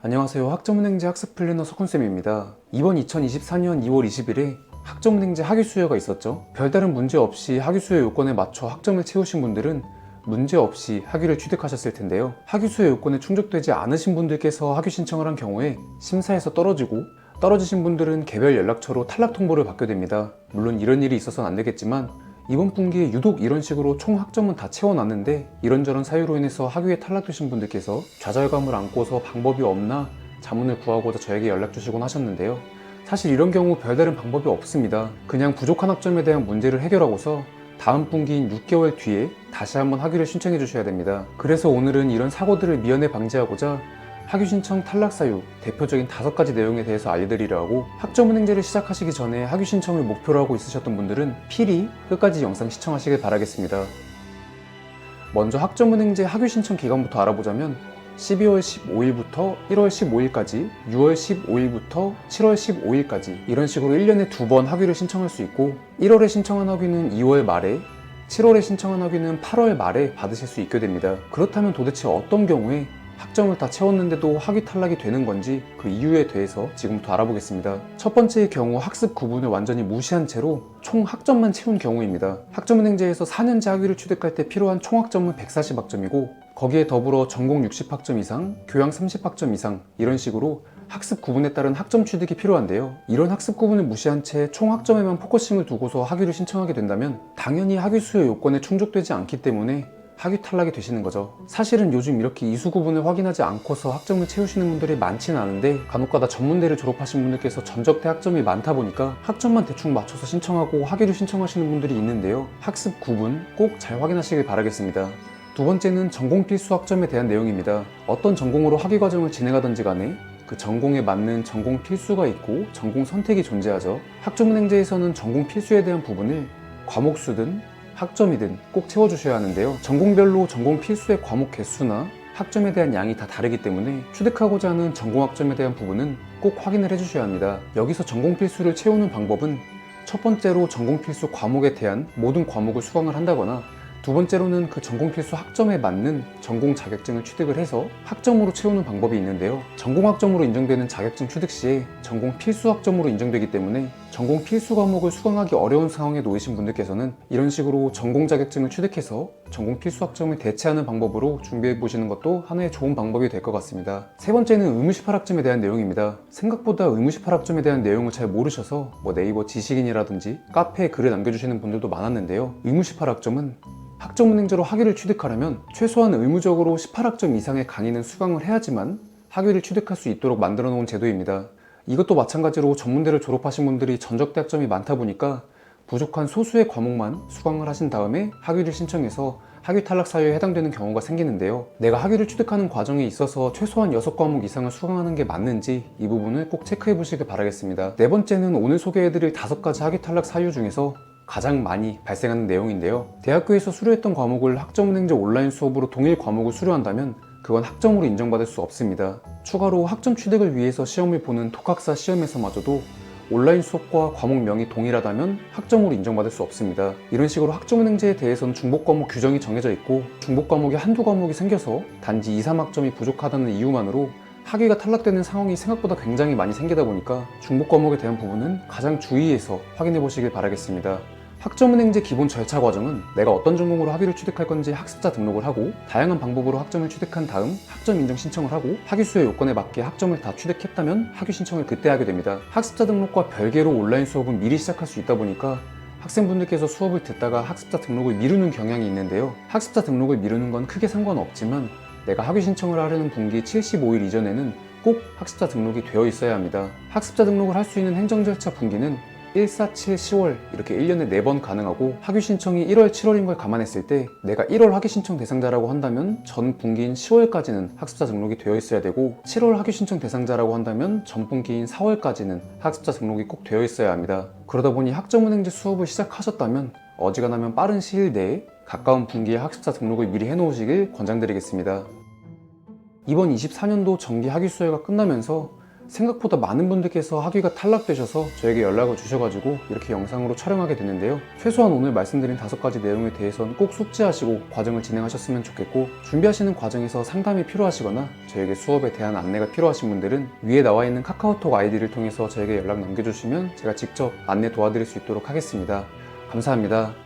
안녕하세요. 학점은행제 학습 플래너 석훈쌤입니다. 이번 2024년 2월 20일에 학점은행제 학위 수여가 있었죠. 별다른 문제 없이 학위 수여 요건에 맞춰 학점을 채우신 분들은 문제 없이 학위를 취득하셨을 텐데요. 학위 수여 요건에 충족되지 않으신 분들께서 학위 신청을 한 경우에 심사에서 떨어지신 분들은 개별 연락처로 탈락 통보를 받게 됩니다. 물론 이런 일이 있어서는 안 되겠지만 이번 분기에 유독 이런 식으로 총 학점은 다 채워놨는데 이런저런 사유로 인해서 학위에 탈락되신 분들께서 좌절감을 안고서 방법이 없나 자문을 구하고자 저에게 연락 주시곤 하셨는데요. 사실 이런 경우 별다른 방법이 없습니다. 그냥 부족한 학점에 대한 문제를 해결하고서 다음 분기인 6개월 뒤에 다시 한번 학위를 신청해 주셔야 됩니다. 그래서 오늘은 이런 사고들을 미연에 방지하고자 학위 신청 탈락 사유 대표적인 5가지 내용에 대해서 알려드리려 하고, 학점은행제를 시작하시기 전에 학위 신청을 목표로 하고 있으셨던 분들은 필히 끝까지 영상 시청하시길 바라겠습니다. 먼저 학점은행제 학위 신청 기간부터 알아보자면 12월 15일부터 1월 15일까지, 6월 15일부터 7월 15일까지 이런 식으로 1년에 2번 학위를 신청할 수 있고, 1월에 신청한 학위는 2월 말에, 7월에 신청한 학위는 8월 말에 받으실 수 있게 됩니다. 그렇다면 도대체 어떤 경우에 학점을 다 채웠는데도 학위 탈락이 되는 건지 그 이유에 대해서 지금부터 알아보겠습니다. 첫 번째의 경우, 학습 구분을 완전히 무시한 채로 총 학점만 채운 경우입니다. 학점은행제에서 4년제 학위를 취득할 때 필요한 총 학점은 140학점이고 거기에 더불어 전공 60학점 이상, 교양 30학점 이상 이런 식으로 학습 구분에 따른 학점 취득이 필요한데요. 이런 학습 구분을 무시한 채 총 학점에만 포커싱을 두고서 학위를 신청하게 된다면 당연히 학위 수요 요건에 충족되지 않기 때문에 학위 탈락이 되시는 거죠. 사실은 요즘 이렇게 이수 구분을 확인하지 않고서 학점을 채우시는 분들이 많지는 않은데 간혹가다 전문대를 졸업하신 분들께서 전적대 학점이 많다 보니까 학점만 대충 맞춰서 신청하고 학위를 신청하시는 분들이 있는데요. 학습 구분 꼭 잘 확인하시길 바라겠습니다. 두 번째는 전공 필수 학점에 대한 내용입니다. 어떤 전공으로 학위 과정을 진행하든지 간에 그 전공에 맞는 전공 필수가 있고 전공 선택이 존재하죠. 학점은행제에서는 전공 필수에 대한 부분을 과목수든 학점이든 꼭 채워주셔야 하는데요. 전공별로 전공 필수의 과목 개수나 학점에 대한 양이 다 다르기 때문에 취득하고자 하는 전공 학점에 대한 부분은 꼭 확인을 해주셔야 합니다. 여기서 전공 필수를 채우는 방법은 첫 번째로 전공 필수 과목에 대한 모든 과목을 수강을 한다거나, 두 번째로는 그 전공 필수 학점에 맞는 전공 자격증을 취득을 해서 학점으로 채우는 방법이 있는데요. 전공 학점으로 인정되는 자격증 취득 시에 전공 필수 학점으로 인정되기 때문에 전공 필수 과목을 수강하기 어려운 상황에 놓이신 분들께서는 이런 식으로 전공 자격증을 취득해서 전공 필수 학점을 대체하는 방법으로 준비해 보시는 것도 하나의 좋은 방법이 될 것 같습니다. 세 번째는 의무 18학점에 대한 내용입니다. 생각보다 의무 18학점에 대한 내용을 잘 모르셔서 네이버 지식인이라든지 카페에 글을 남겨주시는 분들도 많았는데요. 의무 18학점은 학점은행제로 학위를 취득하려면 최소한 의무적으로 18학점 이상의 강의는 수강을 해야지만 학위를 취득할 수 있도록 만들어 놓은 제도입니다. 이것도 마찬가지로 전문대를 졸업하신 분들이 전적대 학점이 많다 보니까 부족한 소수의 과목만 수강을 하신 다음에 학위를 신청해서 학위 탈락 사유에 해당되는 경우가 생기는데요. 내가 학위를 취득하는 과정에 있어서 최소한 6과목 이상을 수강하는 게 맞는지 이 부분을 꼭 체크해 보시길 바라겠습니다. 네 번째는 오늘 소개해드릴 5가지 학위 탈락 사유 중에서 가장 많이 발생하는 내용인데요. 대학교에서 수료했던 과목을 학점은행제 온라인 수업으로 동일 과목을 수료한다면 그건 학점으로 인정받을 수 없습니다. 추가로 학점 취득을 위해서 시험을 보는 독학사 시험에서마저도 온라인 수업과 과목명이 동일하다면 학점으로 인정받을 수 없습니다. 이런 식으로 학점은행제에 대해서는 중복 과목 규정이 정해져 있고, 중복 과목이 한두 과목이 생겨서 단지 2, 3학점이 부족하다는 이유만으로 학위가 탈락되는 상황이 생각보다 굉장히 많이 생기다 보니까 중복 과목에 대한 부분은 가장 주의해서 확인해 보시길 바라겠습니다. 학점은행제 기본 절차 과정은 내가 어떤 전공으로 학위를 취득할 건지 학습자 등록을 하고, 다양한 방법으로 학점을 취득한 다음 학점 인정 신청을 하고, 학위 수요 요건에 맞게 학점을 다 취득했다면 학위 신청을 그때 하게 됩니다. 학습자 등록과 별개로 온라인 수업은 미리 시작할 수 있다 보니까 학생분들께서 수업을 듣다가 학습자 등록을 미루는 경향이 있는데요. 학습자 등록을 미루는 건 크게 상관없지만 내가 학위 신청을 하려는 분기 75일 이전에는 꼭 학습자 등록이 되어 있어야 합니다. 학습자 등록을 할 수 있는 행정 절차 분기는 1, 4, 7, 10월 이렇게 1년에 4번 가능하고, 학위 신청이 1월, 7월인 걸 감안했을 때 내가 1월 학위 신청 대상자라고 한다면 전 분기인 10월까지는 학습자 등록이 되어 있어야 되고, 7월 학위 신청 대상자라고 한다면 전 분기인 4월까지는 학습자 등록이 꼭 되어 있어야 합니다. 그러다 보니 학점은행제 수업을 시작하셨다면 어지간하면 빠른 시일 내에 가까운 분기에 학습자 등록을 미리 해놓으시길 권장드리겠습니다. 이번 24년도 정기 학위 수요가 끝나면서 생각보다 많은 분들께서 학위가 탈락되셔서 저에게 연락을 주셔가지고 이렇게 영상으로 촬영하게 됐는데요. 최소한 오늘 말씀드린 5가지 내용에 대해서는 꼭 숙지하시고 과정을 진행하셨으면 좋겠고, 준비하시는 과정에서 상담이 필요하시거나 저에게 수업에 대한 안내가 필요하신 분들은 위에 나와 있는 카카오톡 아이디를 통해서 저에게 연락 남겨주시면 제가 직접 안내 도와드릴 수 있도록 하겠습니다. 감사합니다.